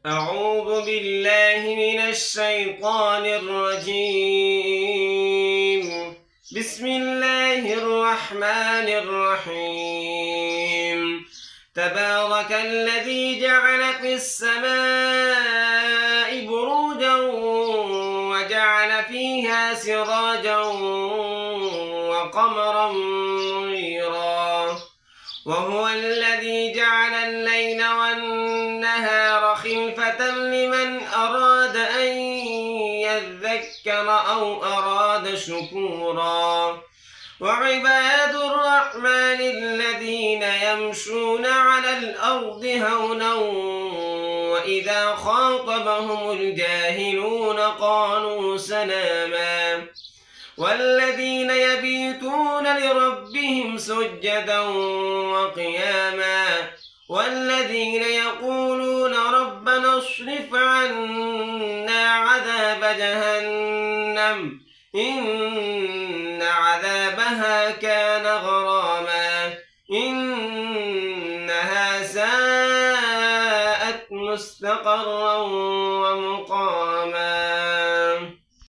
أعوذ بالله من الشيطان الرجيم. بسم الله الرحمن الرحيم. تبارك الذي جعل في السماء بروجا وجعل فيها سراجا وقمرا منيرا، وهو الذي جعل الليل والنهار خلفة لمن أراد أن يذكر أو أراد شكورا. وعباد الرحمن الذين يمشون على الأرض هونا وإذا خاطبهم الجاهلون قالوا سلاما، والذين يبيتون لربهم سجدا وقياما، والذين يقولون ربنا اصرف عنا عذاب جهنم إن عذابها كان غراما إنها ساءت مستقرا ومقاما.